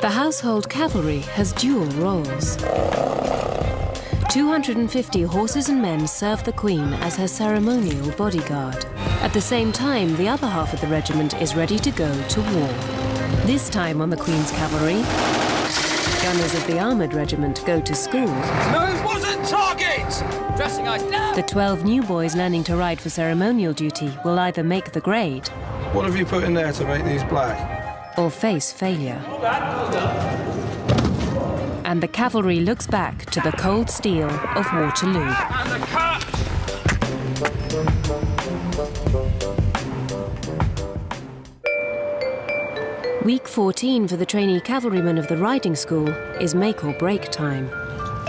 The household cavalry has dual roles. 250 horses and men serve the Queen as her ceremonial bodyguard. At the same time, the other half of the regiment is ready to go to war. This time on the Queen's cavalry, gunners of the armoured regiment go to school. No, it wasn't target! Dressing eyes, no! The 12 new boys learning to ride for ceremonial duty will either make the grade... What have you put in there to make these black? ...or face failure. And the cavalry looks back to the cold steel of Waterloo. And the cut! Week 14 for the trainee cavalrymen of the riding school is make or break time.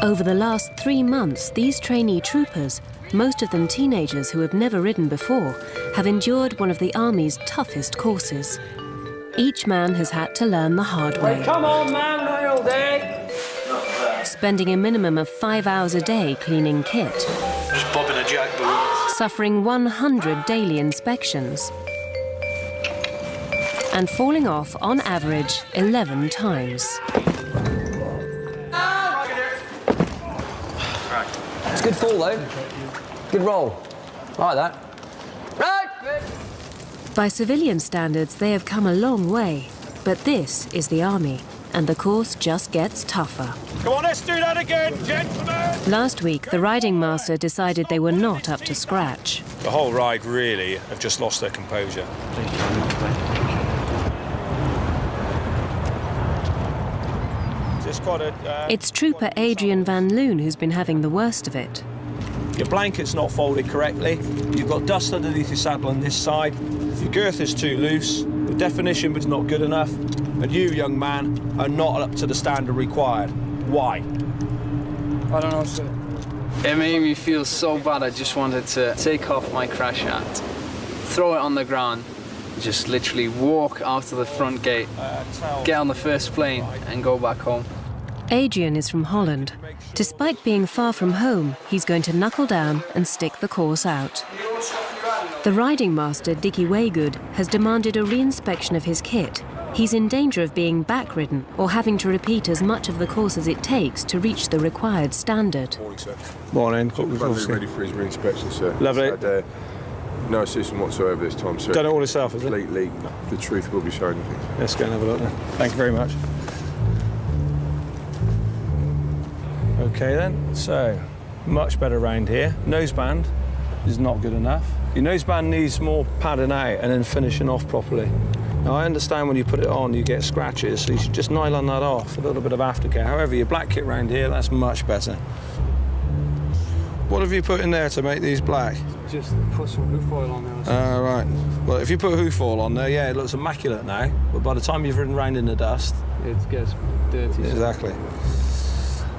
Over the last 3 months, these trainee troopers, most of them teenagers who have never ridden before, have endured one of the Army's toughest courses. Each man has had to learn the hard way. Come on, man, not all day! Spending a minimum of 5 hours a day cleaning kit. Just bobbing a jackboot. Suffering 100 daily inspections. And falling off, on average, 11 times. It's a good fall, though. Good roll. I like that. Right! By civilian standards, they have come a long way. But this is the Army, and the course just gets tougher. Come on, let's do that again, gentlemen! Last week, the riding master decided they were not up to scratch. The whole ride really have just lost their composure. It's Trooper Adrian Van Loon who's been having the worst of it. Your blanket's not folded correctly, you've got dust underneath your saddle on this side, your girth is too loose, the definition was not good enough, and you, young man, are not up to the standard required. Why? I don't know, sir. It made me feel so bad, I just wanted to take off my crash hat, throw it on the ground, just literally walk out of the front gate, get on the first plane and go back home. Adrian is from Holland. Despite being far from home, he's going to knuckle down and stick the course out. The riding master, Dickie Waygood, has demanded a re-inspection of his kit. He's in danger of being backridden or having to repeat as much of the course as it takes to reach the required standard. Morning, sir. Morning. Ready for his re-inspection, sir. Lovely. Had, no assistance whatsoever this time, sir. Done it all yourself, is it? Completely. The truth will be shown. Let's go and have a look then. Thank you very much. OK then, so much better round here. Noseband is not good enough. Your noseband needs more padding out and then finishing off properly. Now I understand when you put it on you get scratches, so you should just nylon that off, a little bit of aftercare. However, your black kit round here, that's much better. What have you put in there to make these black? Just put some hoof oil on there. Right. Well, if you put hoof oil on there, yeah, it looks immaculate now, but by the time you've ridden round in the dust... It gets dirty. Exactly.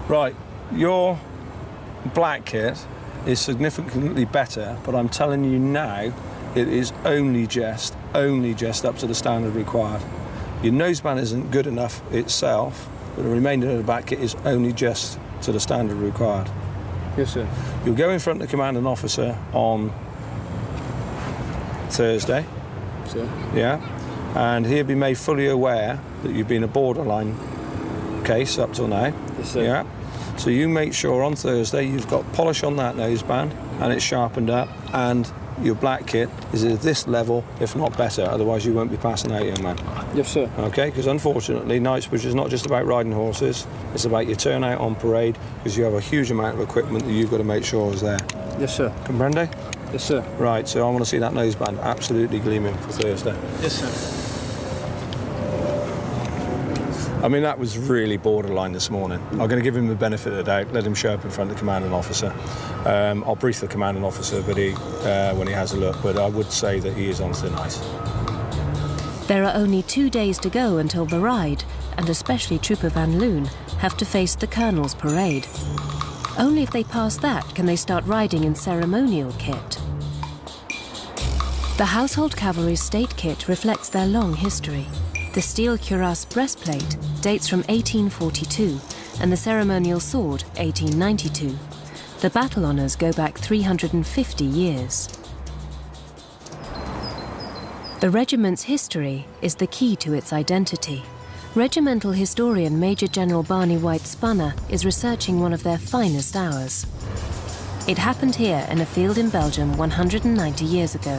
Right. Your black kit is significantly better, but I'm telling you now, it is only just up to the standard required. Your noseband isn't good enough itself, but the remainder of the back kit is only just to the standard required. Yes, sir. You'll go in front of the commanding officer on Thursday. Sir. Yeah. And he'll be made fully aware that you've been a borderline case up till now. Yes, sir. Yeah. So you make sure on Thursday you've got polish on that noseband and it's sharpened up and your black kit is at this level, if not better, otherwise you won't be passing out, young man. Yes, sir. OK, because unfortunately Knightsbridge is not just about riding horses, it's about your turnout on parade, because you have a huge amount of equipment that you've got to make sure is there. Yes, sir. Comprende? Yes, sir. Right, so I want to see that noseband absolutely gleaming for Thursday. Yes, sir. I mean, that was really borderline this morning. I'm going to give him the benefit of the doubt, let him show up in front of the commanding officer. I'll brief the commanding officer when he has a look, but I would say that he is on thin ice. There are only 2 days to go until the ride, and especially Trooper Van Loon have to face the Colonel's parade. Only if they pass that can they start riding in ceremonial kit. The Household Cavalry's state kit reflects their long history. The steel cuirass breastplate dates from 1842 and the ceremonial sword 1892. The battle honours go back 350 years. The regiment's history is the key to its identity. Regimental historian Major General Barney White Spunner is researching one of their finest hours. It happened here in a field in Belgium 190 years ago.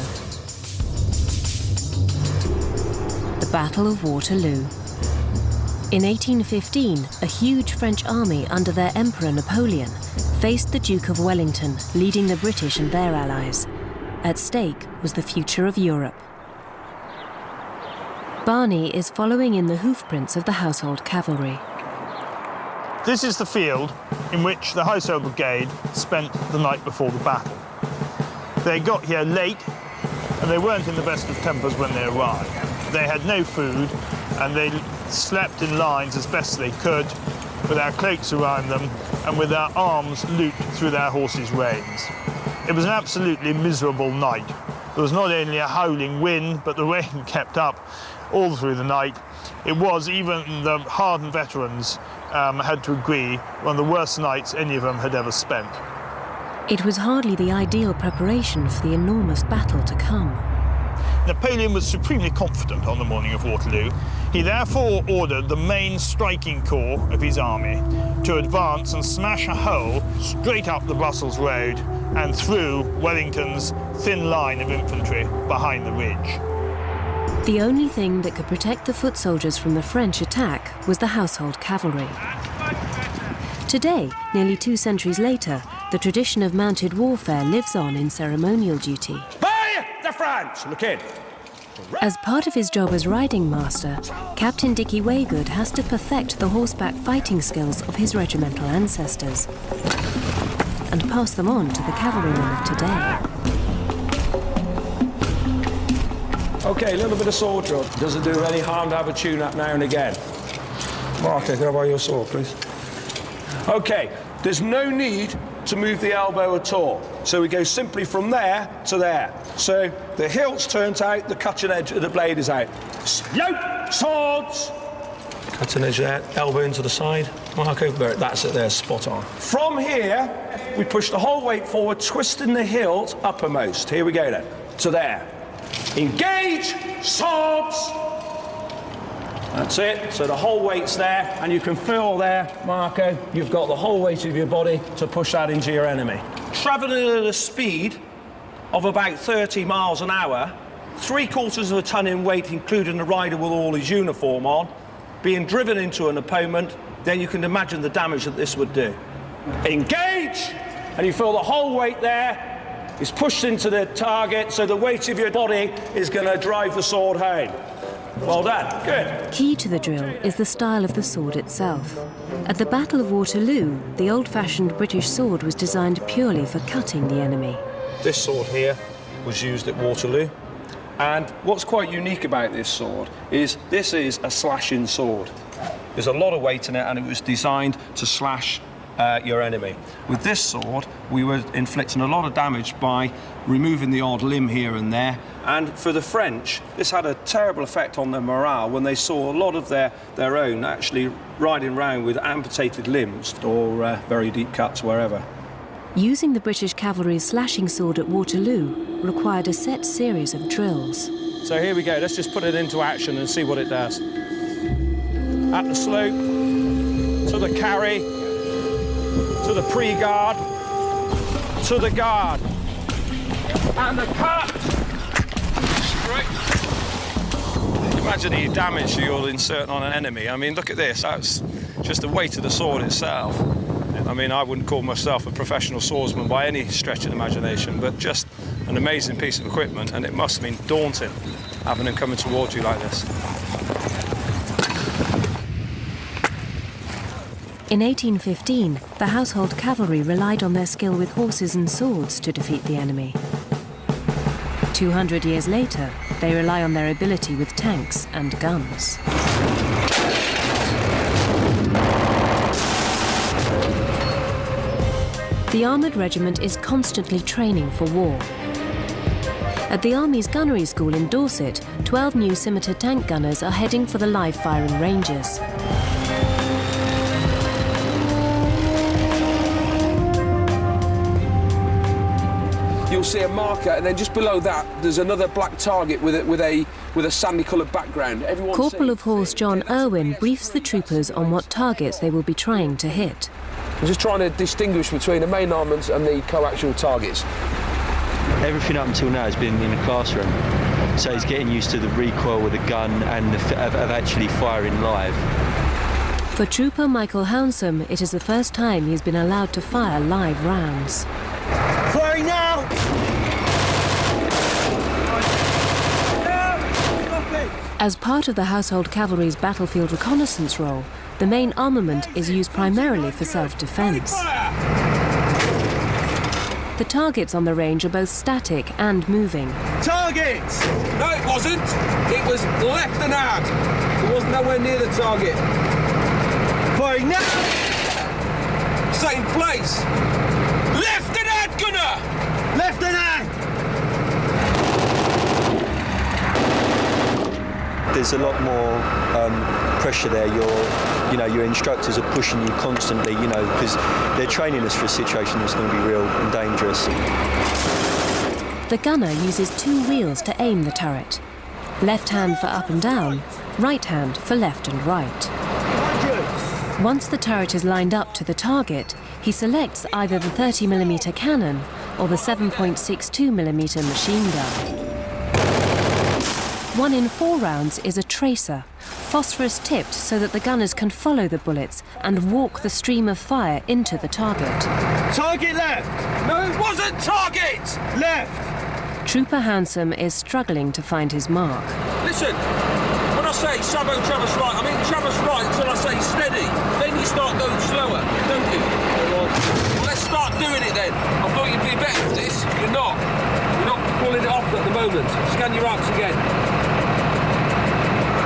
The Battle of Waterloo. In 1815, a huge French army under their Emperor Napoleon faced the Duke of Wellington, leading the British and their allies. At stake was the future of Europe. Barney is following in the hoofprints of the Household Cavalry. This is the field in which the Household Brigade spent the night before the battle. They got here late, and they weren't in the best of tempers when they arrived. They had no food, and they slept in lines as best they could, with their cloaks around them and with their arms looped through their horses' reins. It was an absolutely miserable night. There was not only a howling wind, but the rain kept up all through the night. It was, even the hardened veterans had to agree, one of the worst nights any of them had ever spent. It was hardly the ideal preparation for the enormous battle to come. Napoleon was supremely confident on the morning of Waterloo. He therefore ordered the main striking corps of his army to advance and smash a hole straight up the Brussels road and through Wellington's thin line of infantry behind the ridge. The only thing that could protect the foot soldiers from the French attack was the Household Cavalry. Today, nearly 2 centuries later, the tradition of mounted warfare lives on in ceremonial duty. By the French! Look in. As part of his job as riding master, Captain Dickie Waygood has to perfect the horseback fighting skills of his regimental ancestors and pass them on to the cavalrymen of today. OK, a little bit of sword drill. Doesn't do any harm to have a tune-up now and again. Mark, can I borrow your sword, please? OK, there's no need to move the elbow at all. So we go simply from there to there. So the hilt's turned out, the cutting edge of the blade is out. Yoke, swords! Cutting edge there, elbow into the side. Mark over there, that's it there, spot on. From here, we push the whole weight forward, twisting the hilt uppermost. Here we go then, to there. Engage, swords! That's it, so the whole weight's there, and you can feel there, Marco, you've got the whole weight of your body to push that into your enemy. Travelling at a speed of about 30 miles an hour, 3/4 of a ton in weight, including the rider with all his uniform on, being driven into an opponent, then you can imagine the damage that this would do. Engage, and you feel the whole weight there is pushed into the target, so the weight of your body is going to drive the sword home. Well done, good. Key to the drill is the style of the sword itself. At the Battle of Waterloo, the old-fashioned British sword was designed purely for cutting the enemy. This sword here was used at Waterloo, and what's quite unique about this sword is this is a slashing sword. There's a lot of weight in it, and it was designed to slash your enemy. With this sword, we were inflicting a lot of damage by removing the odd limb here and there, and for the French, this had a terrible effect on their morale when they saw a lot of their own actually riding around with amputated limbs or very deep cuts wherever. Using the British cavalry's slashing sword at Waterloo required a set series of drills. So here we go, let's just put it into action and see what it does. At the slope, to the carry, to the pre-guard, to the guard, and the cut. Straight. Imagine the damage you'll insert on an enemy. I mean, look at this. That's just the weight of the sword itself. I mean, I wouldn't call myself a professional swordsman by any stretch of the imagination, but just an amazing piece of equipment, and it must have been daunting having them coming towards you like this. In 1815, the Household Cavalry relied on their skill with horses and swords to defeat the enemy. 200 years later, they rely on their ability with tanks and guns. The armoured regiment is constantly training for war. At the Army's gunnery school in Dorset, 12 new scimitar tank gunners are heading for the live-firing ranges. you'll see a marker, and then just below that, there's another black target with a sandy-coloured background. Corporal of Horse John Irwin briefs the troopers on what targets they will be trying to hit. I'm just trying to distinguish between the main armaments and the coaxial targets. Everything up until now has been in the classroom, so he's getting used to the recoil with a gun and of actually firing live. For Trooper Michael Hounsome, it is the first time he's been allowed to fire live rounds. Firing now! As part of the Household Cavalry's battlefield reconnaissance role, the main armament is used primarily for self-defence. The targets on the range are both static and moving. Targets! No, it wasn't. It was left and out. It was nowhere near the target. Firing now! Same place. Left and out, gunner! Left and out! There's a lot more pressure there. Your instructors are pushing you constantly, because they're training us for a situation that's going to be real and dangerous. The gunner uses two wheels to aim the turret. Left hand for up and down, right hand for left and right. Once the turret is lined up to the target, he selects either the 30mm cannon or the 7.62mm machine gun. 1 in 4 rounds is a tracer, phosphorus tipped so that the gunners can follow the bullets and walk the stream of fire into the target. Target left! No, it wasn't target! Left! Trooper Hounsome is struggling to find his mark. Listen, when I say Sabo, Travis right, I mean Travis right until I say steady. Then you start going slower, don't you? Well, let's start doing it then. I thought you'd be better at this. You're not. You're not pulling it off at the moment. Scan your arcs again.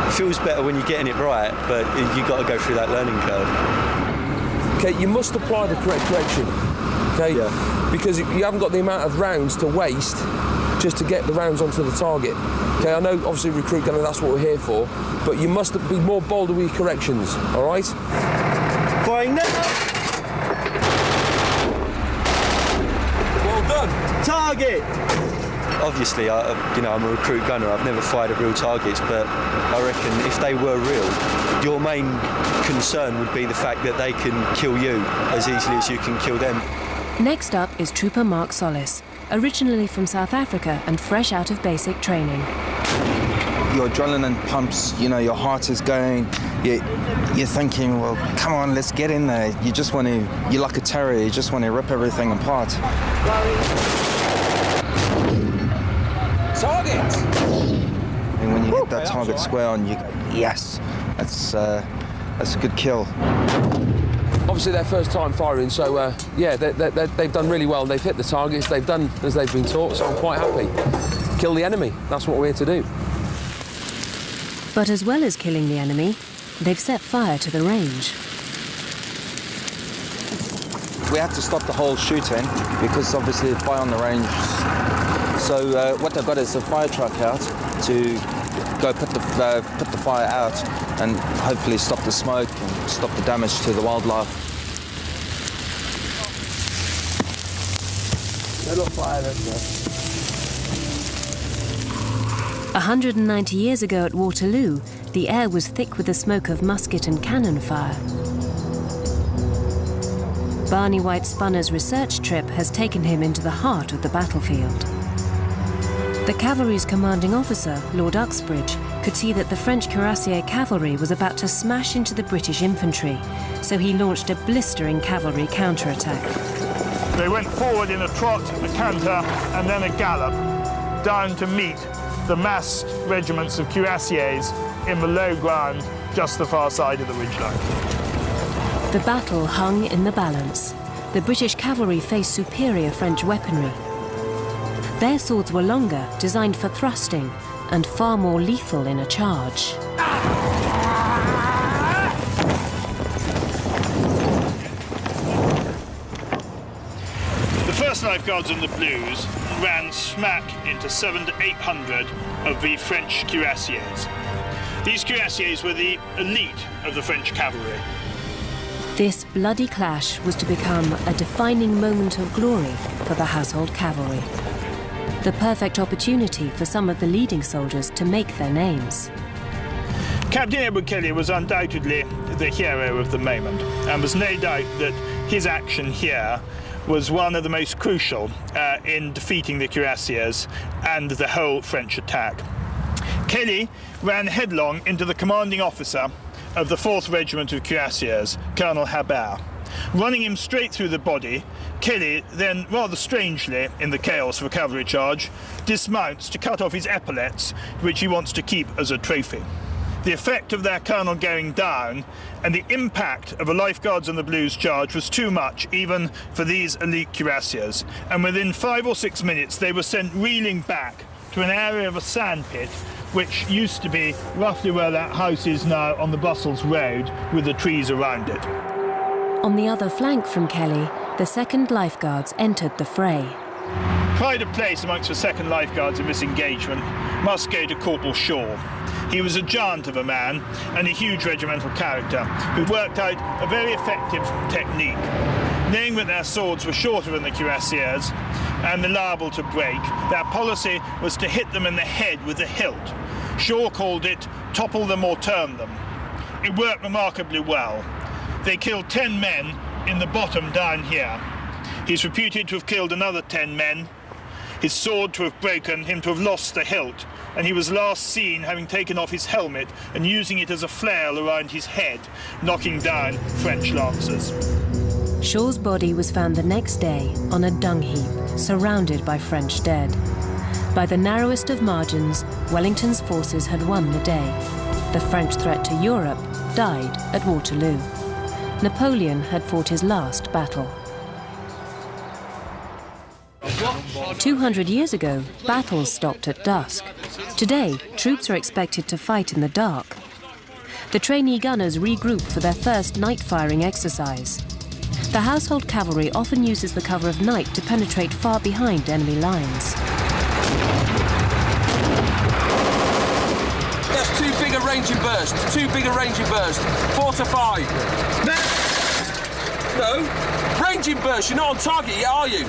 It feels better when you're getting it right, but you've got to go through that learning curve. Okay, you must apply the correct correction. Okay, yeah. Because you haven't got the amount of rounds to waste just to get the rounds onto the target. Okay, I know obviously recruit gunner, that's what we're here for, but you must be more bolder with your corrections, all right? Firing now! Well done. Target! Obviously, I'm a recruit gunner. I've never fired at real targets, but I reckon if they were real, your main concern would be the fact that they can kill you as easily as you can kill them. Next up is Trooper Mark Solis, originally from South Africa and fresh out of basic training. Your adrenaline pumps, your heart is going, you're thinking, well, come on, let's get in there. You just want to, you're like a terrier, you just want to rip everything apart. Target! And when you hit that target square on, yes, that's a good kill. Obviously their first time firing, so yeah, they've done really well. They've hit the targets, they've done as they've been taught, so I'm quite happy. Kill the enemy, that's what we're here to do. But as well as killing the enemy, they've set fire to the range. We had to stop the whole shooting because obviously the fire on the range. So what they've got is a fire truck out to go put the fire out and hopefully stop the smoke and stop the damage to the wildlife. Little fire, that's 190 years ago at Waterloo, the air was thick with the smoke of musket and cannon fire. Barney White Spunner's research trip has taken him into the heart of the battlefield. The cavalry's commanding officer, Lord Uxbridge, could see that the French cuirassier cavalry was about to smash into the British infantry, so he launched a blistering cavalry counterattack. They went forward in a trot, a canter, and then a gallop, down to meet the massed regiments of cuirassiers in the low ground just the far side of the ridgeline. The battle hung in the balance. The British cavalry faced superior French weaponry. Their swords were longer, designed for thrusting, and far more lethal in a charge. The first Life Guards and the Blues ran smack into 700 to 800 of the French cuirassiers. These cuirassiers were the elite of the French cavalry. This bloody clash was to become a defining moment of glory for the Household Cavalry. The perfect opportunity for some of the leading soldiers to make their names. Captain Edward Kelly was undoubtedly the hero of the moment, and there's no doubt that his action here was one of the most crucial in defeating the cuirassiers and the whole French attack. Kelly ran headlong into the commanding officer of the 4th Regiment of Cuirassiers, Colonel Habert. Running him straight through the body, Kelly then, rather strangely, in the chaos of a cavalry charge, dismounts to cut off his epaulets, which he wants to keep as a trophy. The effect of their colonel going down and the impact of a Life Guards and the Blues charge was too much even for these elite cuirassiers, and within 5 or 6 minutes they were sent reeling back to an area of a sandpit which used to be roughly where that house is now on the Brussels Road with the trees around it. On the other flank from Kelly, the 2nd Life Guards entered the fray. Pride of place amongst the 2nd Life Guards in this engagement must go to Corporal Shaw. He was a giant of a man and a huge regimental character who worked out a very effective technique. Knowing that their swords were shorter than the cuirassiers and liable to break, their policy was to hit them in the head with the hilt. Shaw called it topple them or turn them. It worked remarkably well. They killed 10 men in the bottom down here. He's reputed to have killed another 10 men, his sword to have broken, him to have lost the hilt, and he was last seen having taken off his helmet and using it as a flail around his head, knocking down French lancers. Shaw's body was found the next day on a dung heap, surrounded by French dead. By the narrowest of margins, Wellington's forces had won the day. The French threat to Europe died at Waterloo. Napoleon had fought his last battle. 200 years ago, battles stopped at dusk. Today, troops are expected to fight in the dark. The trainee gunners regroup for their first night firing exercise. The Household Cavalry often uses the cover of night to penetrate far behind enemy lines. That's too big a ranging burst. Too big a ranging burst. 4 to 5. No. Ranging burst. You're not on target yet, are you?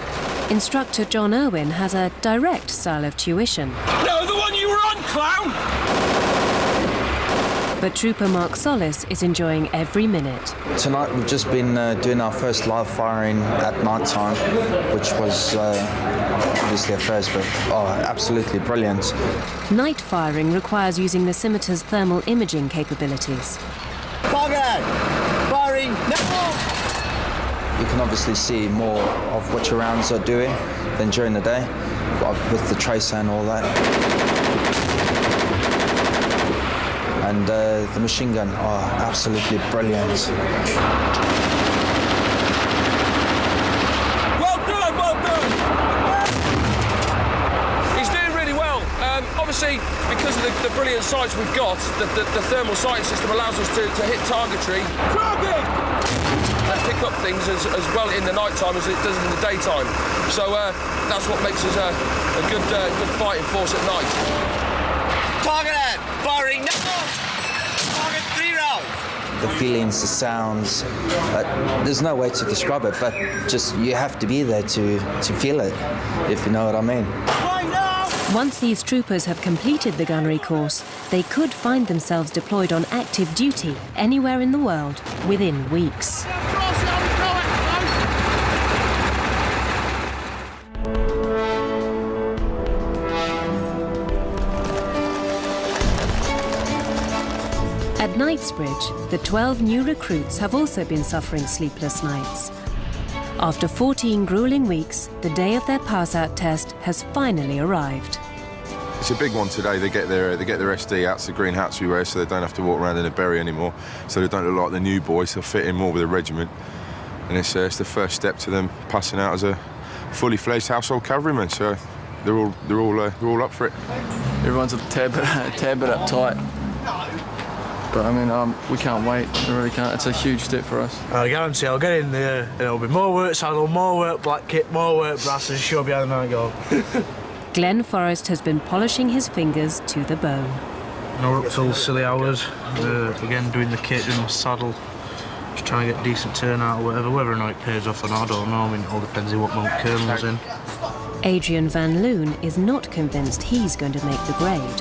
Instructor John Irwin has a direct style of tuition. No, the one you were on, clown! But Trooper Mark Solis is enjoying every minute. Tonight we've just been doing our first live firing at night time, which was obviously a first, but absolutely brilliant. Night firing requires using the scimitar's thermal imaging capabilities. Target! Firing now! You can obviously see more of what your rounds are doing than during the day, with the tracer and all that. And the machine gun, absolutely brilliant. Well done, well done! He's doing really well. Obviously, because of the brilliant sights we've got, the thermal sighting system allows us to hit targetry. Target! And pick up things as well in the night time as it does in the daytime. So that's what makes us a good fighting force at night. Target! Firing now! Target 3 rounds! The feelings, the sounds, there's no way to describe it, but just you have to be there to feel it, if you know what I mean. Once these troopers have completed the gunnery course, they could find themselves deployed on active duty anywhere in the world within weeks. At Knightsbridge, the 12 new recruits have also been suffering sleepless nights. After 14 grueling weeks, the day of their pass-out test has finally arrived. It's a big one today. They get their SD hats, the green hats we wear, so they don't have to walk around in a berry anymore. So they don't look like the new boys. They'll fit in more with the regiment. And it's the first step to them passing out as a fully fledged household cavalryman. So they're all up for it. Everyone's a tad bit uptight. But I mean, we can't wait. We really can't. It's a huge step for us. I guarantee I'll get in there and it'll be more work saddle, more work black kit, more work brass, and sure behind the man go. Glenn Forrest has been polishing his fingers to the bone. We're up till silly hours. Again, doing the kit, doing the saddle, Just trying to get decent turnout or whatever. Whether or not it pays off or not, I don't know. I mean, it all depends on what mode Colonel's in. Adrian Van Loon is not convinced he's going to make the grade.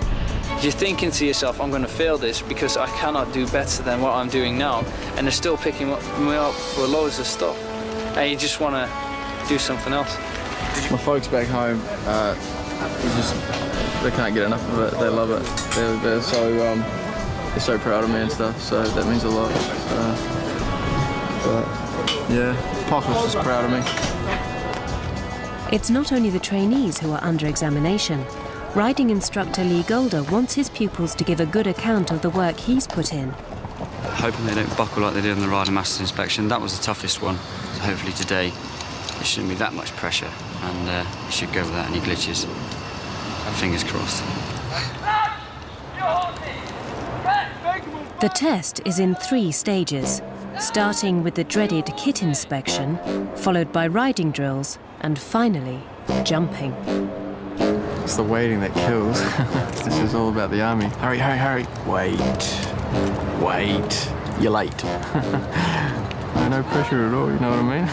You're thinking to yourself, I'm going to fail this because I cannot do better than what I'm doing now, and they're still picking me up for loads of stuff, and you just want to do something else. My folks back home, they can't get enough of it. They love it. They're so proud of me and stuff. So that means a lot. But yeah, Pock was just proud of me. It's not only the trainees who are under examination. Riding instructor Lee Golder wants his pupils to give a good account of the work he's put in. Hoping they don't buckle like they did on the Riding Masters inspection. That was the toughest one. So hopefully today there shouldn't be that much pressure and it should go without any glitches. Fingers crossed. The test is in 3 stages, starting with the dreaded kit inspection, followed by riding drills, and finally, jumping. It's the waiting that kills. This is all about the army. Hurry, hurry, hurry. Wait. You're late. No pressure at all, you know what I mean?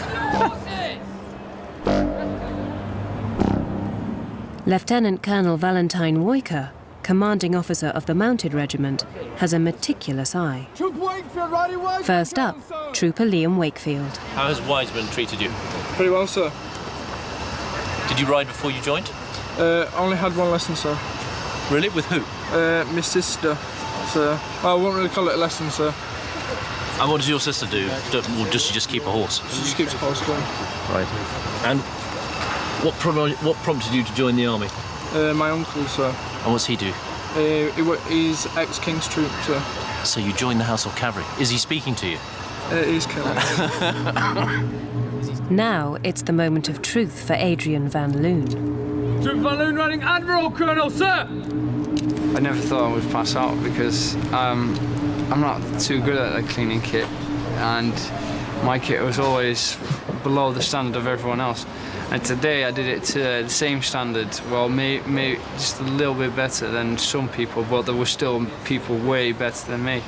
Lieutenant Colonel Valentine Woyker, commanding officer of the Mounted Regiment, has a meticulous eye. First up, Trooper Liam Wakefield. How has Wiseman treated you? Pretty well, sir. Did you ride before you joined? Only had 1 lesson, sir. Really? With who? My sister, sir. I won't really call it a lesson, sir. And what does your sister do? Or does she just keep a horse? She just keeps a horse going. Right. And what prompted you to join the army? My uncle, sir. And what's he do? He's ex-King's Troop, sir. So you joined the Household Cavalry. Is he speaking to you? He's killing Now it's the moment of truth for Adrian Van Loon. Trooper Van Loon riding Admiral, Colonel, sir! I never thought I would pass out because I'm not too good at the cleaning kit, and my kit was always below the standard of everyone else. And today I did it to the same standard, well, maybe just a little bit better than some people, but there were still people way better than me.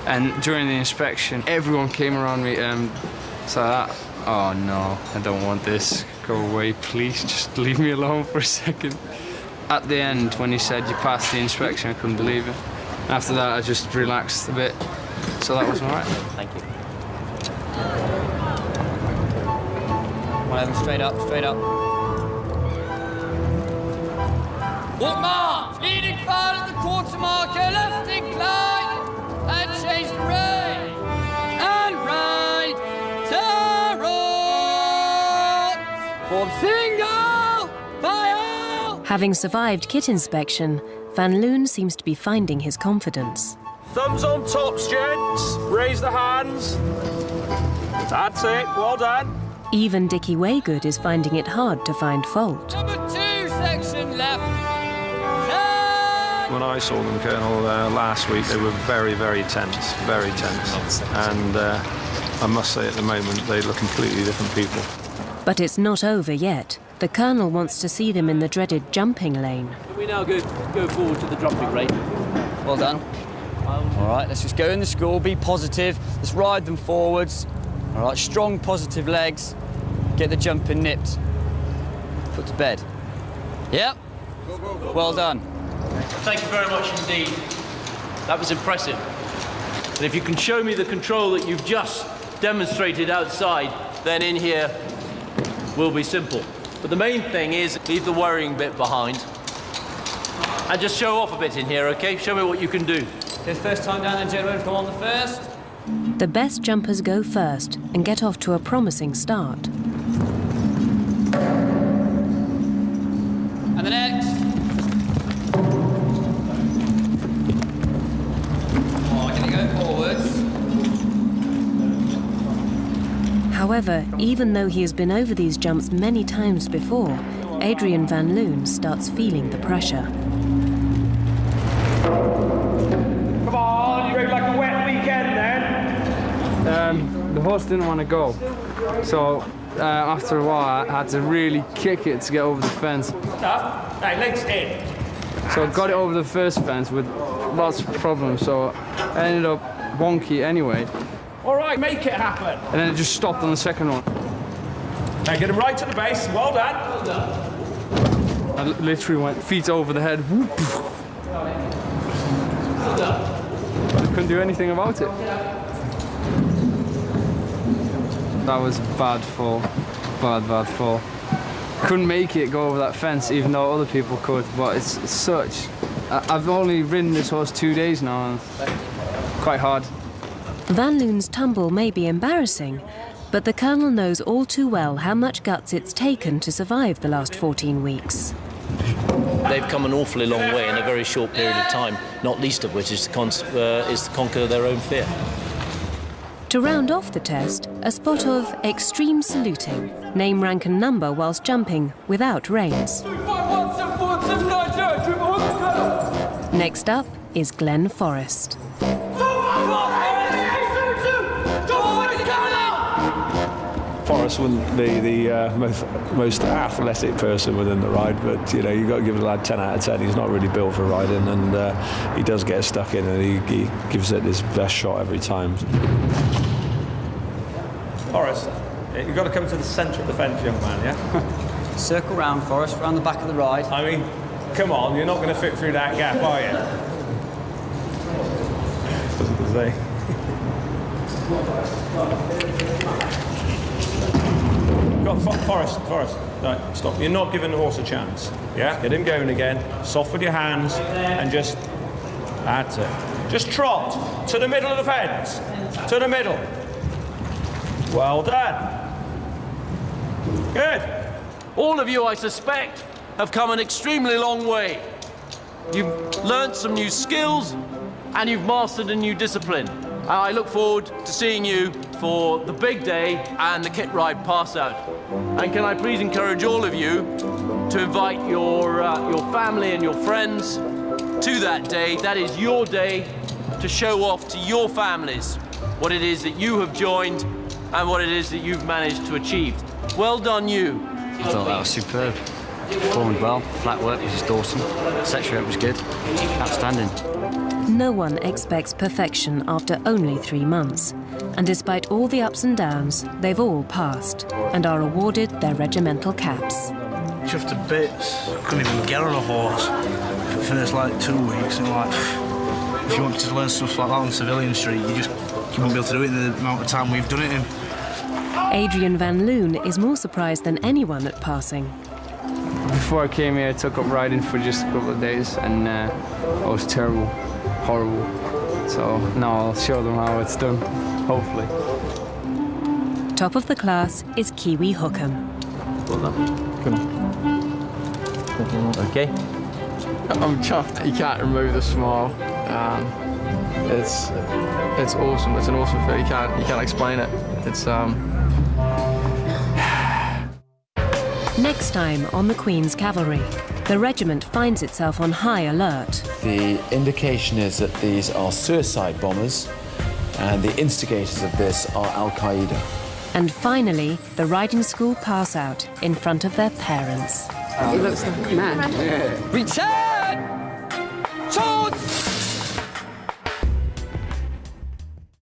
And during the inspection, everyone came around me and said, oh no, I don't want this. Go away, please, just leave me alone for a second. At the end, when he said you passed the inspection, I couldn't believe it. After that, I just relaxed a bit, so that was all right. Thank you. One of them straight up, straight up. Walk march! Leading file at the quarter marker, left incline, and change the rein, and right, turn, form single, fire! Having survived kit inspection, Van Loon seems to be finding his confidence. Thumbs on tops, gents. Raise the hands. That's it. Well done. Even Dickie Waygood is finding it hard to find fault. Number 2 section left. When I saw them, Colonel, last week, they were very, very tense, very tense. And I must say at the moment, they look completely different people. But it's not over yet. The Colonel wants to see them in the dreaded jumping lane. Can we now go forward to the jumping range? Well done. All right, let's just go in the school, be positive. Let's ride them forwards. All right, strong, positive legs. Get the jumping nipped. Put to bed. Yep. Well done. Thank you very much indeed. That was impressive. And if you can show me the control that you've just demonstrated outside, then in here will be simple. But the main thing is leave the worrying bit behind and just show off a bit in here, okay? Show me what you can do. Okay, first time down there, gentlemen. Come on the first. The best jumpers go first and get off to a promising start. And the next. Oh, can you go forwards? However, even though he has been over these jumps many times before, Adrian Van Loon starts feeling the pressure. Come on, you look like a wet weekend then. The horse didn't want to go, so after a while I had to really kick it to get over the fence. Hey, legs in. So I got it over the first fence with lots of problems, so I ended up wonky anyway. All right, make it happen. And then it just stopped on the second one. Now get him right to the base. Well done. Well done. I literally went feet over the head. Whoop. Well done. I couldn't do anything about it. That was a bad fall. Bad fall. Couldn't make it go over that fence, even though other people could, but it's such... I've only ridden this horse 2 days now, and it's quite hard. Van Loon's tumble may be embarrassing, but the Colonel knows all too well how much guts it's taken to survive the last 14 weeks. They've come an awfully long way in a very short period of time, not least of which is to conquer their own fear. To round off the test, a spot of extreme saluting, name, rank and number whilst jumping without reins. Next up is Glen Forest. Forrest wouldn't be the most athletic person within the ride, but you know, you've got to give the lad 10 out of 10. He's not really built for riding, and he does get stuck in, and he gives it his best shot every time. Forrest, you've got to come to the centre of the fence, young man, yeah? Circle round, Forrest, round the back of the ride. I mean, come on, you're not going to fit through that gap, are you? Doesn't say. Forrest, right, stop. You're not giving the horse a chance, yeah? Get him going again, soft with your hands, and just, that's it. Just trot to the middle of the fence, to the middle. Well done. Good. All of you, I suspect, have come an extremely long way. You've learnt some new skills, and you've mastered a new discipline. I look forward to seeing you for the big day and the kit ride pass out. And can I please encourage all of you to invite your family and your friends to that day. That is your day to show off to your families what it is that you have joined and what it is that you've managed to achieve. Well done, you. I thought that was superb. Performed well, flat work was just awesome. Section rep was good, outstanding. No one expects perfection after only 3 months, and despite all the ups and downs, they've all passed and are awarded their regimental caps. Chuffed to bits, couldn't even get on a horse for the first like 2 weeks, and like, if you wanted to learn stuff like that on Civilian Street, you wouldn't be able to do it in the amount of time we've done it in. Adrian Van Loon is more surprised than anyone at passing. Before I came here, I took up riding for just a couple of days, and it was terrible, horrible. So now I'll show them how it's done, hopefully. Top of the class is Kiwi Hookham. Well done. Good. Okay. I'm chuffed. You can't remove the smile. It's awesome. It's an awesome feel. You can't explain it. It's Next time on the Queen's Cavalry, the regiment finds itself on high alert. The indication is that these are suicide bombers, and the instigators of this are Al-Qaeda. And finally, the riding school pass out in front of their parents. He looks like a man. Return!